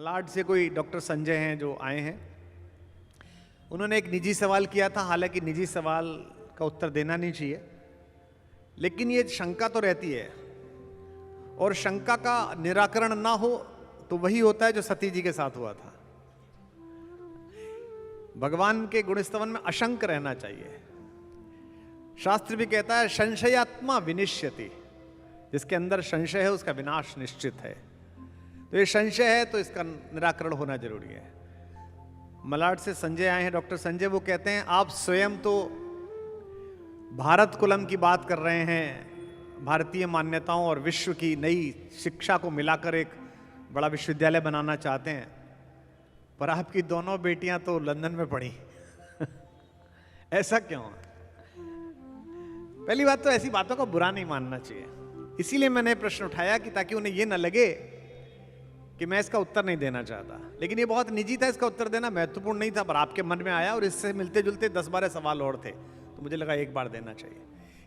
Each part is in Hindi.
मलाड से कोई डॉक्टर संजय हैं जो आए हैं। उन्होंने एक निजी सवाल किया था, हालांकि निजी सवाल का उत्तर देना नहीं चाहिए, लेकिन ये शंका तो रहती है और शंका का निराकरण ना हो तो वही होता है जो सती जी के साथ हुआ था। भगवान के गुणस्तवन में अशंक रहना चाहिए। शास्त्र भी कहता है संशयात्मा विनिश्यति, जिसके अंदर संशय है उसका विनाश निश्चित है। तो ये संशय है तो इसका निराकरण होना जरूरी है। मलाड से संजय आए हैं, डॉक्टर संजय। वो कहते हैं आप स्वयं तो भारत कुलम की बात कर रहे हैं, भारतीय मान्यताओं और विश्व की नई शिक्षा को मिलाकर एक बड़ा विश्वविद्यालय बनाना चाहते हैं, पर आपकी दोनों बेटियां तो लंदन में पढ़ी ऐसा क्यों? पहली बात तो ऐसी बातों का बुरा नहीं मानना चाहिए, इसीलिए मैंने प्रश्न उठाया कि ताकि उन्हें यह ना लगे कि मैं इसका उत्तर नहीं देना चाहता। लेकिन ये बहुत निजी था, इसका उत्तर देना महत्वपूर्ण नहीं था, पर आपके मन में आया और इससे मिलते जुलते 10-12 सवाल और थे, तो मुझे लगा एक बार देना चाहिए।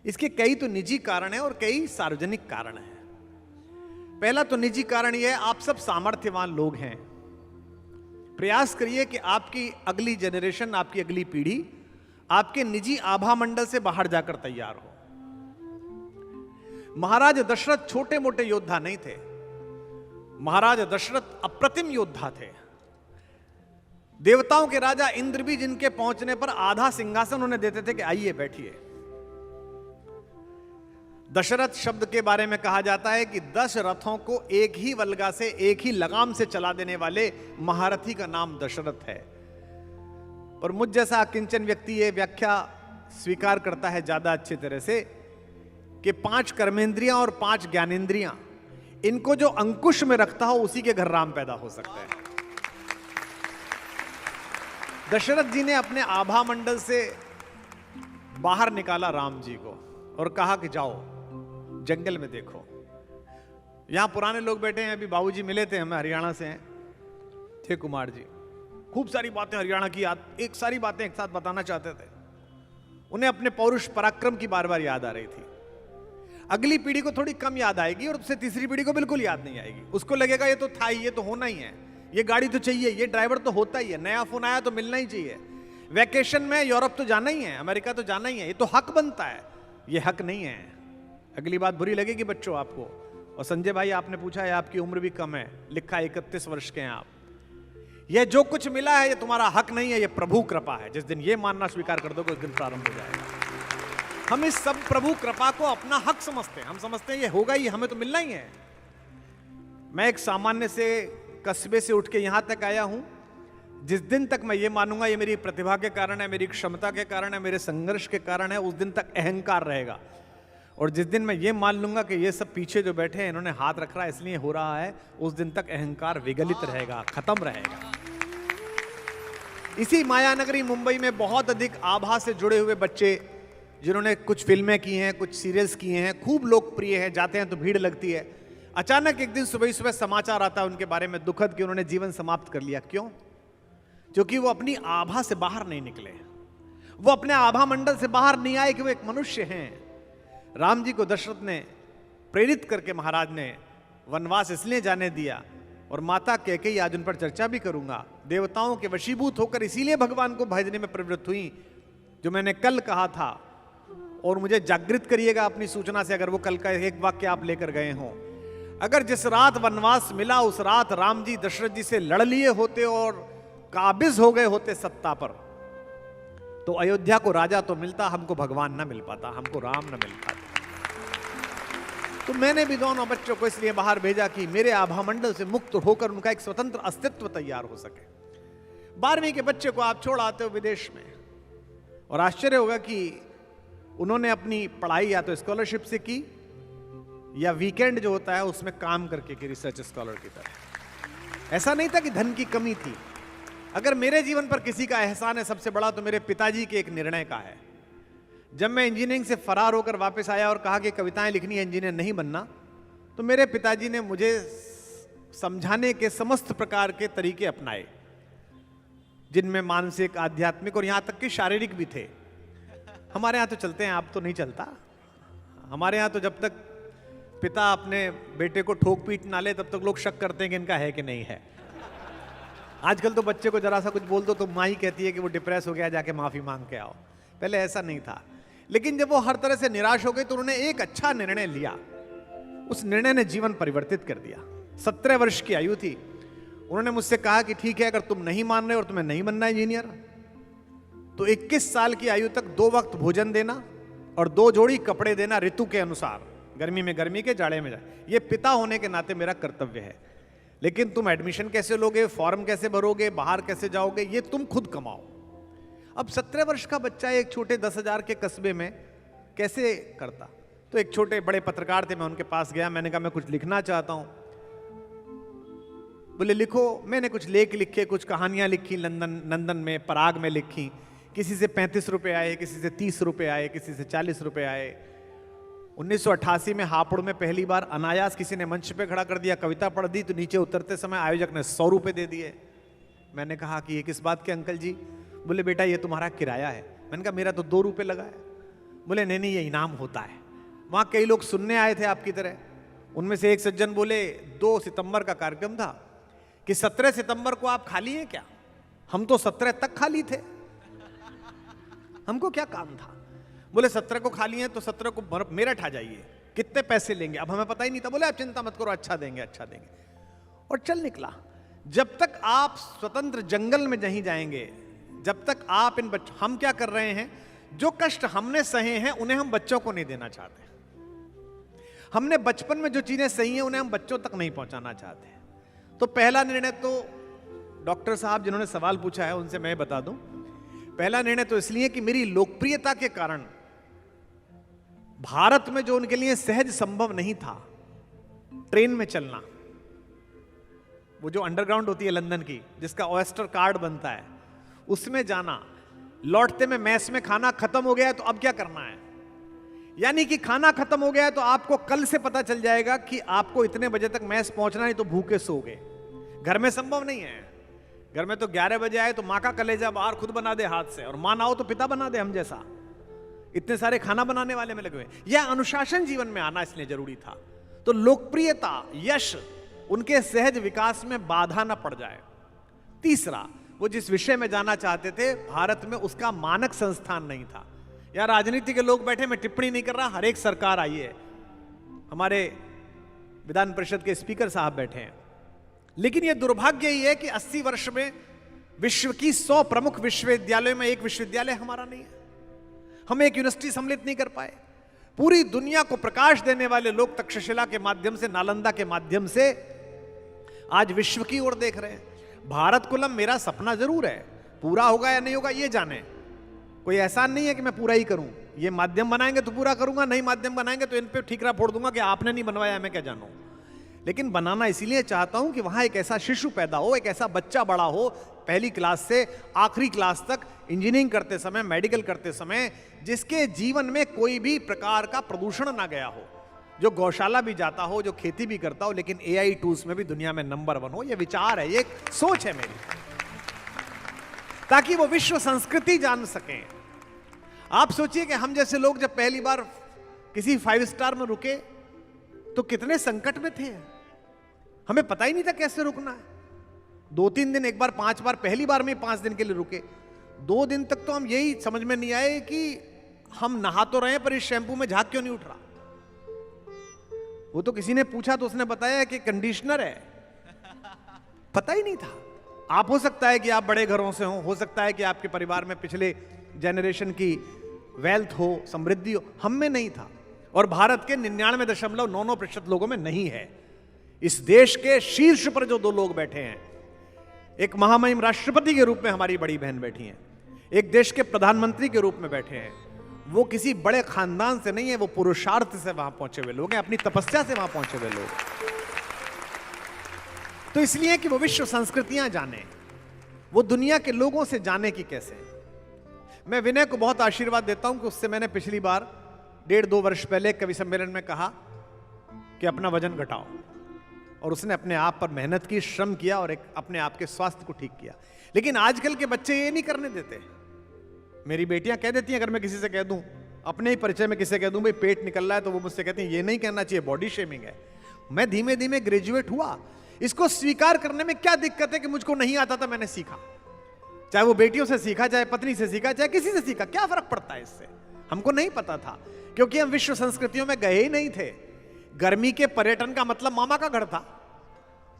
इसके कई तो निजी कारण हैं और कई सार्वजनिक कारण हैं। पहला तो निजी कारण यह है, आप सब सामर्थ्यवान लोग हैं। प्रयास करिए कि आपकी अगली जनरेशन, आपकी अगली पीढ़ी आपके निजी आभा मंडल से बाहर जाकर तैयार हो। महाराज दशरथ छोटे मोटे योद्धा नहीं थे। महाराज दशरथ अप्रतिम योद्धा थे। देवताओं के राजा इंद्र भी जिनके पहुंचने पर आधा सिंहासन उन्हें देते थे कि आइए बैठिए। दशरथ शब्द के बारे में कहा जाता है कि 10 रथों को एक ही वल्गा से, एक ही लगाम से चला देने वाले महारथी का नाम दशरथ है। और मुझ जैसा अकिंचन व्यक्ति ये व्याख्या स्वीकार करता है ज्यादा अच्छी तरह से कि 5 कर्मेंद्रियां और 5 ज्ञानेंद्रियां, इनको जो अंकुश में रखता हो उसी के घर राम पैदा हो सकता है। दशरथ जी ने अपने आभा मंडल से बाहर निकाला राम जी को और कहा कि जाओ जंगल में देखो। यहां पुराने लोग बैठे हैं, अभी बाबूजी मिले थे, हमें हरियाणा से हैं, थे कुमार जी। खूब सारी बातें हरियाणा की याद, एक सारी बातें एक साथ बताना चाहते थे। उन्हें अपने पौरुष पराक्रम की बार बार याद आ रही थी। अगली पीढ़ी को थोड़ी कम याद आएगी और उससे तीसरी पीढ़ी को बिल्कुल याद नहीं आएगी। उसको लगेगा ये तो था ही, ये तो होना ही है, ये गाड़ी तो चाहिए, ये ड्राइवर तो होता ही है, नया फोन आया तो मिलना ही चाहिए, वैकेशन में यूरोप तो जाना ही है, अमेरिका तो जाना ही है, ये तो हक बनता है। ये हक नहीं है। अगली बात बुरी लगेगी बच्चों आपको। और संजय भाई आपने पूछा है, आपकी उम्र भी कम है, लिखा 31 वर्ष के हैं आप। यह जो कुछ मिला है ये तुम्हारा हक नहीं है, ये प्रभु कृपा है। जिस दिन ये मानना स्वीकार कर दोगे उस दिन प्रारंभ हो जाएगा। हम इस सब प्रभु कृपा को अपना हक समझते हैं। हम समझते हैं ये होगा ही, हमें तो मिलना ही है। मैं एक सामान्य से कस्बे से उठ के यहां तक आया हूं। जिस दिन तक मैं ये मानूंगा ये मेरी प्रतिभा के कारण है, मेरी क्षमता के कारण है, मेरे संघर्ष के कारण है, उस दिन तक अहंकार रहेगा। और जिस दिन मैं ये मान लूंगा कि ये सब पीछे जो बैठे हैं इन्होंने हाथ रख रहा है इसलिए हो रहा है, उस दिन तक अहंकार विगलित रहेगा, खत्म रहेगा। इसी मायानगरी मुंबई में बहुत अधिक आभा से जुड़े हुए बच्चे, जिन्होंने कुछ फिल्में की हैं, कुछ सीरियल्स किए हैं, खूब लोकप्रिय हैं, जाते हैं तो भीड़ लगती है। अचानक एक दिन सुबह सुबह समाचार आता है उनके बारे में दुखद कि उन्होंने जीवन समाप्त कर लिया। क्यों? क्योंकि वो अपनी आभा से बाहर नहीं निकले, वो अपने आभा मंडल से बाहर नहीं आए कि वो एक मनुष्य हैं। राम जी को दशरथ ने प्रेरित करके महाराज ने वनवास इसलिए जाने दिया, और माता कैकेयी, आज उन पर चर्चा भी करूंगा, देवताओं के वशीभूत होकर इसीलिए भगवान को भजने में प्रवृत्त हुई, जो मैंने कल कहा था। और मुझे जागृत करिएगा अपनी सूचना से अगर वो कल का एक वाक्य आप लेकर गए हों। अगर जिस रात वनवास मिला उस रात राम जी दशरथ जी से लड़ लिए होते और काबिज हो गए होते सत्ता पर, तो अयोध्या को राजा तो मिलता, हमको भगवान ना मिल पाता, हमको राम ना मिल पाता। तो मैंने भी दोनों बच्चों को इसलिए बाहर भेजा कि मेरे आभा मंडल से मुक्त होकर उनका एक स्वतंत्र अस्तित्व तैयार हो सके। 12वीं के बच्चे को आप छोड़ आते हो विदेश में, और आश्चर्य होगा कि उन्होंने अपनी पढ़ाई या तो स्कॉलरशिप से की या वीकेंड जो होता है उसमें काम करके की, रिसर्च स्कॉलर की तरह। ऐसा नहीं था कि धन की कमी थी। अगर मेरे जीवन पर किसी का एहसान है सबसे बड़ा, तो मेरे पिताजी के एक निर्णय का है। जब मैं इंजीनियरिंग से फरार होकर वापस आया और कहा कि कविताएं लिखनी है, इंजीनियर नहीं बनना, तो मेरे पिताजी ने मुझे समझाने के समस्त प्रकार के तरीके अपनाए, जिनमें मानसिक, आध्यात्मिक और यहां तक कि शारीरिक भी थे। हमारे यहाँ तो चलते हैं, आप तो नहीं चलता। हमारे यहाँ तो जब तक पिता अपने बेटे को ठोक पीट ना ले तब तक लोग शक करते हैं कि इनका है कि नहीं है। आजकल तो बच्चे को जरा सा कुछ बोल दो तो माँ ही कहती है कि वो डिप्रेस हो गया, जाके माफी मांग के आओ। पहले ऐसा नहीं था। लेकिन जब वो हर तरह से निराश हो गई तो उन्होंने एक अच्छा निर्णय लिया। उस निर्णय ने जीवन परिवर्तित कर दिया। 17 वर्ष की आयु थी। उन्होंने मुझसे कहा कि ठीक है, अगर तुम नहीं मान रहे और तुम्हें नहीं बनना इंजीनियर, तो 21 साल की आयु तक 2 वक्त भोजन देना और 2 जोड़ी कपड़े देना ऋतु के अनुसार, गर्मी में गर्मी के, जाड़े में जाड़े। ये पिता होने के नाते मेरा कर्तव्य है। लेकिन तुम एडमिशन कैसे लोगे, फॉर्म कैसे भरोगे, बाहर कैसे जाओगे, ये तुम खुद कमाओ। अब 17 वर्ष का बच्चा एक छोटे 10,000 के कस्बे में कैसे करता? तो एक छोटे बड़े पत्रकार थे, मैं उनके पास गया। मैंने कहा मैं कुछ लिखना चाहता हूं। बोले लिखो। मैंने कुछ लेख लिखे, कुछ कहानियां लिखी, लंदन में, पराग में लिखी। किसी से 35 रुपए आए, किसी से 30 रुपए आए, किसी से 40 रुपए आए। 1988 में हापुड़ में पहली बार अनायास किसी ने मंच पे खड़ा कर दिया, कविता पढ़ दी, तो नीचे उतरते समय आयोजक ने 100 रुपए दे दिए। मैंने कहा कि ये किस बात के अंकल जी? बोले बेटा ये तुम्हारा किराया है। मैंने कहा मेरा तो 2 रुपए लगा है। बोले नहीं नहीं, ये इनाम होता है। वहां कई लोग सुनने आए थे आपकी तरह। उनमें से एक सज्जन बोले 2 सितंबर का कार्यक्रम था कि 17 सितंबर को आप खाली हैं क्या? हम तो 17 तक खाली थे, हमको क्या काम था? बोले 17 को खाली हैं तो 17 को मेरठ आ जाइए, कितने पैसे लेंगे? अब हमें पता ही नहीं था। बोले आप चिंता मत करो, अच्छा देंगे, अच्छा देंगे। और चल निकला। जब तक आप स्वतंत्र जंगल में नहीं जाएंगे, जब तक आप हम क्या कर रहे हैं, जो कष्ट हमने सहे हैं उन्हें हम बच्चों को नहीं देना चाहते। हमने बचपन में जो चीजें सही हैं उन्हें हम बच्चों तक नहीं पहुंचाना चाहते। तो पहला निर्णय तो डॉक्टर साहब जिन्होंने सवाल पूछा है उनसे मैं बता दूं, पहला निर्णय तो इसलिए कि मेरी लोकप्रियता के कारण भारत में जो उनके लिए सहज संभव नहीं था, ट्रेन में चलना, वो जो अंडरग्राउंड होती है लंदन की, जिसका ऑयस्टर कार्ड बनता है, उसमें जाना, लौटते में मैस में खाना खत्म हो गया है तो अब क्या करना है। यानी कि खाना खत्म हो गया है तो आपको कल से पता चल जाएगा कि आपको इतने बजे तक मैस पहुंचना, नहीं तो भूखे सोगे। घर में संभव नहीं है। घर में तो 11 बजे आए तो माँ का कलेजा बाहर खुद बना दे हाथ से, और माँ ना हो तो पिता बना दे हम जैसा। इतने सारे खाना बनाने वाले में लगे हुए। यह अनुशासन जीवन में आना इसलिए जरूरी था। तो लोकप्रियता, यश उनके सहज विकास में बाधा ना पड़ जाए। तीसरा, वो जिस विषय में जाना चाहते थे भारत में उसका मानक संस्थान नहीं था। यार राजनीति के लोग बैठे, मैं टिप्पणी नहीं कर रहा, हर एक सरकार आई है, हमारे विधान परिषद के स्पीकर साहब बैठे हैं, लेकिन यह दुर्भाग्य ही है कि 80 वर्ष में विश्व की 100 प्रमुख विश्वविद्यालयों में एक विश्वविद्यालय हमारा नहीं है। हम एक यूनिवर्सिटी सम्मिलित नहीं कर पाए। पूरी दुनिया को प्रकाश देने वाले लोग तक्षशिला के माध्यम से, नालंदा के माध्यम से आज विश्व की ओर देख रहे हैं। भारत कुलम मेरा सपना जरूर है, पूरा होगा या नहीं होगा ये जाने, कोई एहसान नहीं है कि मैं पूरा ही करूं। ये माध्यम बनाएंगे तो पूरा करूंगा, नहीं माध्यम बनाएंगे तो इन पे ठीकरा फोड़ दूंगा कि आपने नहीं बनवाया, मैं क्या जानूं। लेकिन बनाना इसीलिए चाहता हूं कि वहां एक ऐसा शिशु पैदा हो, एक ऐसा बच्चा बड़ा हो, पहली क्लास से आखिरी क्लास तक, इंजीनियरिंग करते समय, मेडिकल करते समय, जिसके जीवन में कोई भी प्रकार का प्रदूषण ना गया हो, जो गौशाला भी जाता हो, जो खेती भी करता हो, लेकिन AI टूल्स में भी दुनिया में नंबर 1 हो। यह विचार है, ये सोच है मेरी, ताकि वो विश्व संस्कृति जान सकें। आप सोचिए कि हम जैसे लोग जब पहली बार किसी 5 स्टार में रुके तो कितने संकट में थे, हमें पता ही नहीं था कैसे रुकना है। 2-3 दिन, एक बार 5 बार, पहली बार में 5 दिन के लिए रुके। 2 दिन तक तो हम यही समझ में नहीं आए कि हम नहा तो रहे हैं पर इस शैंपू में झाग क्यों नहीं उठ रहा। वो तो किसी ने पूछा तो उसने बताया कि कंडीशनर है, पता ही नहीं था। आप हो सकता है कि आप बड़े घरों से हो सकता है कि आपके परिवार में पिछले जनरेशन की वेल्थ हो, समृद्धि हो, हम में नहीं था। और भारत के 99.99% लोगों में नहीं है। इस देश के शीर्ष पर जो 2 लोग बैठे हैं, एक महामहिम राष्ट्रपति के रूप में हमारी बड़ी बहन बैठी हैं, एक देश के प्रधानमंत्री के रूप में बैठे हैं, वो किसी बड़े खानदान से नहीं है, वो पुरुषार्थ से वहां पहुंचे हुए लोग हैं, अपनी तपस्या से वहां पहुंचे हुए लोग। तो इसलिए कि वो विश्व संस्कृतियां जाने, वो दुनिया के लोगों से जाने की कैसे। मैं विनय को बहुत आशीर्वाद देता हूं कि उससे मैंने पिछली बार 1.5-2 वर्ष पहले कवि सम्मेलन में कहा कि अपना वजन घटाओ, और उसने अपने आप पर मेहनत की, श्रम किया और एक अपने आप के स्वास्थ्य को ठीक किया। लेकिन आजकल के बच्चे ये नहीं करने देते। मेरी बेटियां कह देती हैं, अगर मैं किसी से कह दूं, अपने ही परिचय में किसी से कह दूं भाई पेट निकल रहा है, तो वो मुझसे कहती हैं ये नहीं कहना चाहिए, बॉडी शेमिंग है। मैं धीमे धीमे ग्रेजुएट हुआ, इसको स्वीकार करने में क्या दिक्कत है कि मुझको नहीं आता था, मैंने सीखा। चाहे वो बेटियों से सीखा, चाहे पत्नी से सीखा, चाहे किसी से सीखा, क्या फर्क पड़ता है इससे? हमको नहीं पता था क्योंकि हम विश्व संस्कृतियों में गए ही नहीं थे। गर्मी के पर्यटन का मतलब मामा का घर था।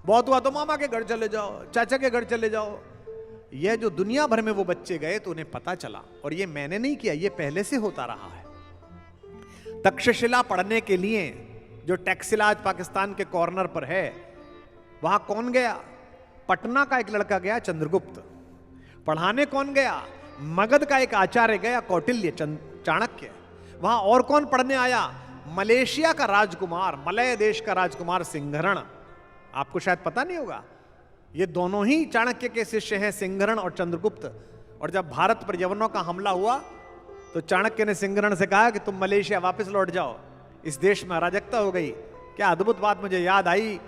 बहुत हुआ तो मामा के घर चले जाओ, चाचा के घर चले जाओ। यह जो दुनिया भर में वो बच्चे गए तो उन्हें पता चला, और ये मैंने नहीं किया, ये पहले से होता रहा है। तक्षशिला पढ़ने के लिए, जो टैक्सिला आज पाकिस्तान के कॉर्नर पर है, वहां कौन गया? पटना का एक लड़का गया, चंद्रगुप्त। पढ़ाने कौन गया? मगध का एक आचार्य गया, कौटिल्य, चाणक्य। वहां और कौन पढ़ने आया? मलेशिया का राजकुमार, मलय देश का राजकुमार सिंघरण। आपको शायद पता नहीं होगा, ये दोनों ही चाणक्य के शिष्य हैं, सिंघरण और चंद्रगुप्त। और जब भारत पर यवनों का हमला हुआ तो चाणक्य ने सिंघरण से कहा कि तुम मलेशिया वापस लौट जाओ, इस देश में अराजकता हो गई। क्या अद्भुत बात मुझे याद आई,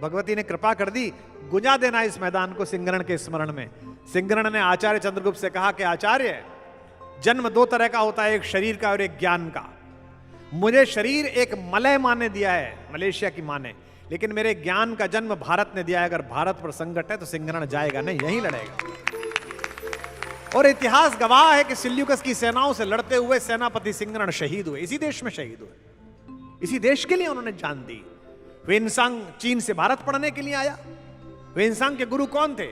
भगवती ने कृपा कर दी, गुंजा देना इस मैदान को सिंघरण के स्मरण में। सिंघरण ने आचार्य चंद्रगुप्त से कहा कि आचार्य, जन्म दो तरह का होता है, एक शरीर का और एक ज्ञान का। मुझे शरीर एक मलय माँ ने दिया है, मलेशिया की माँ ने, लेकिन मेरे ज्ञान का जन्म भारत ने दिया है। अगर भारत पर संकट है तो सिंघरण जाएगा नहीं, यहीं लड़ेगा। और इतिहास गवाह है कि सिल्यूकस की सेनाओं से लड़ते हुए सेनापति सिंघरण शहीद हुए, इसी देश में शहीद हुए। इसी देश के लिए उन्होंने जान दी। वेनसांग चीन से भारत पढ़ने के लिए आया। वेनसांग के गुरु कौन थे?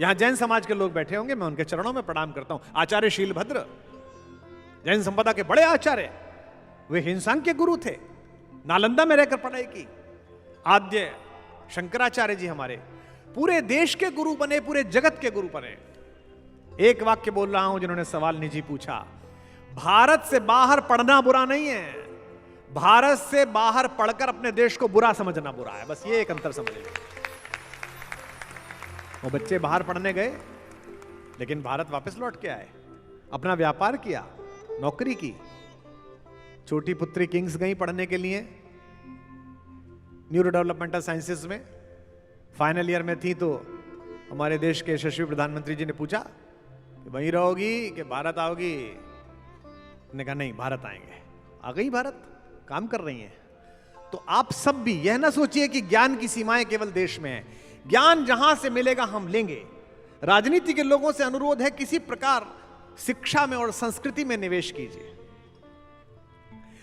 यहां जैन समाज के लोग बैठे होंगे, मैं उनके चरणों में प्रणाम करता हूं। आचार्य शीलभद्र, जैन संपदा के बड़े आचार्य, वे हिंसांग के गुरु थे। नालंदा में रहकर पढ़ाई की। आद्य शंकराचार्य जी हमारे पूरे देश के गुरु बने, पूरे जगत के गुरु बने। एक वाक्य बोल रहा हूं, जिन्होंने सवाल निजी पूछा, भारत से बाहर पढ़ना बुरा नहीं है, भारत से बाहर पढ़कर अपने देश को बुरा समझना बुरा है। बस ये एक अंतर समझिए। वो बच्चे बाहर पढ़ने गए, लेकिन भारत वापस लौट के आए, अपना व्यापार किया, नौकरी की। छोटी पुत्री किंग्स गई पढ़ने के लिए न्यूरो डेवलपमेंटल साइंसेस में, फाइनल ईयर में थी। तो हमारे देश के यशस्वी प्रधानमंत्री जी ने पूछा कि वहीं रहोगी कि भारत आओगी? ने कहा नहीं, भारत आएंगे। आ गई भारत, काम कर रही हैं। तो आप सब भी यह ना सोचिए कि ज्ञान की सीमाएं केवल देश में है। ज्ञान जहां से मिलेगा हम लेंगे। राजनीति के लोगों से अनुरोध है, किसी प्रकार शिक्षा में और संस्कृति में निवेश कीजिए।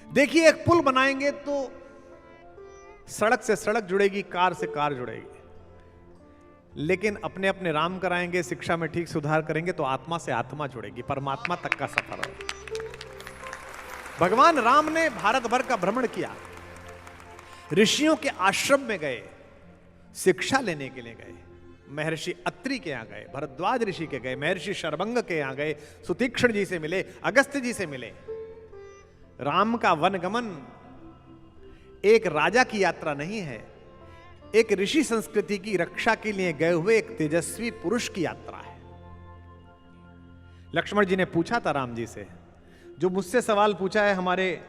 देखिए, एक पुल बनाएंगे तो सड़क से सड़क जुड़ेगी, कार से कार जुड़ेगी, लेकिन अपने अपने राम कराएंगे, शिक्षा में ठीक सुधार करेंगे तो आत्मा से आत्मा जुड़ेगी, परमात्मा तक का सफर होगा। भगवान राम ने भारत भर का भ्रमण किया, ऋषियों के आश्रम में गए, शिक्षा लेने के लिए गए। महर्षि अत्रि के यहां गए, भरद्वाज ऋषि के गए, महर्षि शरभंग के यहां गए, सुतीक्ष्ण जी से मिले, अगस्त्य जी से मिले। राम का वनगमन एक राजा की यात्रा नहीं है, एक ऋषि संस्कृति की रक्षा के लिए गए हुए एक तेजस्वी पुरुष की यात्रा है। लक्ष्मण जी ने पूछा था राम जी से, जो मुझसे सवाल पूछा है हमारे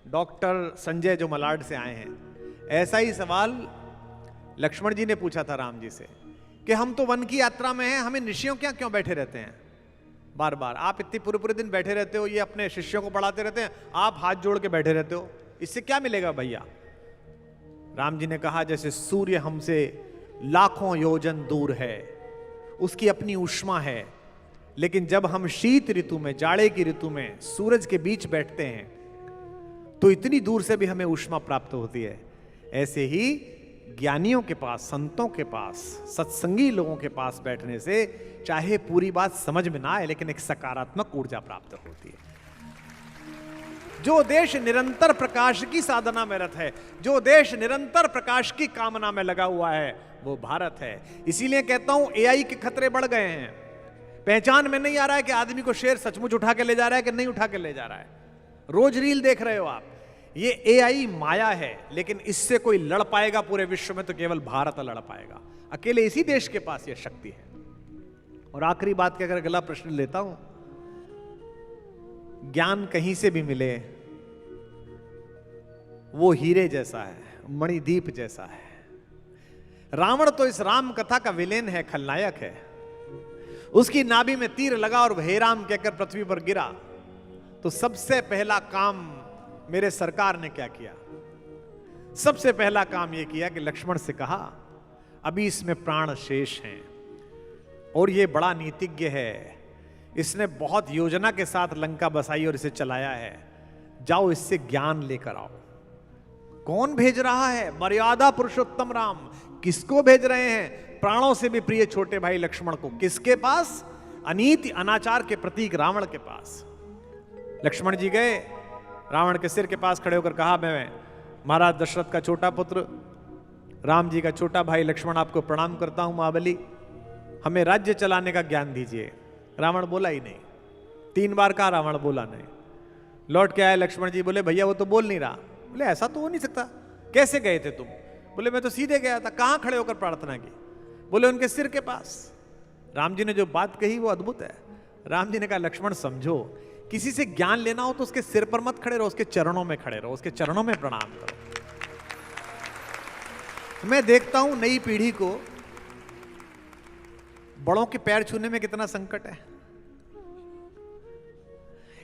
डॉक्टर संजय जो मलाड से आए हैं, ऐसा ही सवाल लक्ष्मण जी ने पूछा था राम जी से कि हम तो वन की यात्रा में हैं, हमें ऋषियों क्या क्यों बैठे रहते हैं बार बार? आप इतने पूरे पूरे दिन बैठे रहते हो, ये अपने शिष्यों को पढ़ाते रहते हैं, आप हाथ जोड़ के बैठे रहते हो, इससे क्या मिलेगा भैया? राम जी ने कहा, जैसे सूर्य हमसे लाखों योजन दूर है, उसकी अपनी ऊष्मा है, लेकिन जब हम शीत ऋतु में, जाड़े की ऋतु में सूरज के बीच बैठते हैं तो इतनी दूर से भी हमें ऊष्मा प्राप्त होती है। ऐसे ही ज्ञानियों के पास, संतों के पास, सत्संगी लोगों के पास बैठने से चाहे पूरी बात समझ में ना आए, लेकिन एक सकारात्मक ऊर्जा प्राप्त होती है। जो देश निरंतर प्रकाश की साधना में रत है, जो देश निरंतर प्रकाश की कामना में लगा हुआ है, वो भारत है। इसीलिए कहता हूं, एआई के खतरे बढ़ गए हैं। पहचान में नहीं आ रहा है कि आदमी को शेर सचमुच उठा के ले जा रहा है कि नहीं उठा के ले जा रहा है। रोज रील देख रहे हो आप, ये एआई माया है, लेकिन इससे कोई लड़ पाएगा पूरे विश्व में तो केवल भारत लड़ पाएगा। अकेले इसी देश के पास यह शक्ति है। और आखिरी बात के अगर अगला प्रश्न लेता हूं, ज्ञान कहीं से भी मिले वो हीरे जैसा है, मणिदीप जैसा है। रावण तो इस राम कथा का विलेन है, खलनायक है। उसकी नाभि में तीर लगा और हे राम कहकर पृथ्वी पर गिरा, तो सबसे पहला काम मेरे सरकार ने क्या किया? सबसे पहला काम यह किया कि लक्ष्मण से कहा अभी इसमें प्राण शेष हैं। और ये बड़ा नीतिज्ञ है, इसने बहुत योजना के साथ लंका बसाई और इसे चलाया है, जाओ इससे ज्ञान लेकर आओ। कौन भेज रहा है? मर्यादा पुरुषोत्तम राम। किसको भेज रहे हैं? प्राणों से भी प्रिय छोटे भाई लक्ष्मण को। किसके पास? अनीति अनाचार के प्रतीक रावण के पास। लक्ष्मण जी गए, रावण के सिर के पास खड़े होकर कहा, मैं महाराज दशरथ का छोटा पुत्र, राम जी का छोटा भाई लक्ष्मण आपको प्रणाम करता हूं महाबली, हमें राज्य चलाने का ज्ञान दीजिए। रावण बोला ही नहीं। 3 बार कहा, रावण बोला नहीं। लौट के आए लक्ष्मण जी, बोले भैया वो तो बोल नहीं रहा। बोले ऐसा तो हो नहीं सकता, कैसे गए थे तुम? बोले मैं तो सीधे गया था। कहां खड़े होकर प्रार्थना की? बोले उनके सिर के पास। राम जी ने जो बात कही वो अद्भुत है। राम जी ने कहा, लक्ष्मण समझो, किसी से ज्ञान लेना हो तो उसके सिर पर मत खड़े रहो, उसके चरणों में खड़े रहो, उसके चरणों में प्रणाम करो। मैं देखता हूं नई पीढ़ी को बड़ों के पैर छूने में कितना संकट है।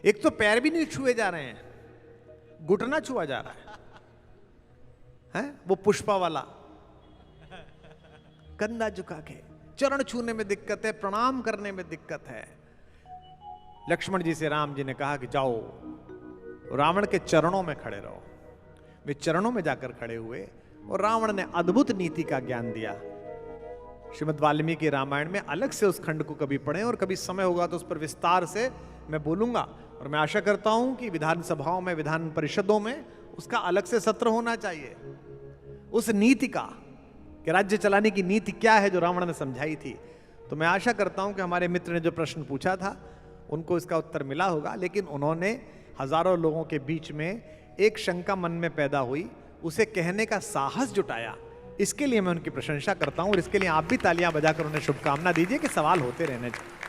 एक तो पैर भी नहीं छुए जा रहे हैं, घुटना छुआ जा रहा है वो पुष्पा वाला, कंधा झुका के। चरण छूने में दिक्कत है, प्रणाम करने में दिक्कत है। लक्ष्मण जी से राम जी ने कहा कि जाओ रावण के चरणों में खड़े रहो। वे चरणों में जाकर खड़े हुए और रावण ने अद्भुत नीति का ज्ञान दिया। श्रीमद् वाल्मीकि रामायण में अलग से उस खंड को कभी पढ़ें और कभी समय होगा तो उस पर विस्तार से मैं बोलूंगा। और मैं आशा करता हूं कि विधानसभाओं में, विधान परिषदों में उसका अलग से सत्र होना चाहिए। उस नीति का कि राज्य चलाने की नीति क्या है जो रावण ने समझाई थी। तो मैं आशा करता हूं कि हमारे मित्र ने जो प्रश्न पूछा था उनको इसका उत्तर मिला होगा, लेकिन उन्होंने हजारों लोगों के बीच में एक शंका मन में पैदा हुई, उसे कहने का साहस जुटाया। इसके लिए मैं उनकी प्रशंसा करता हूं और इसके लिए आप भी तालियां बजाकर उन्हें शुभकामना दीजिए कि सवाल होते रहने चाहिए।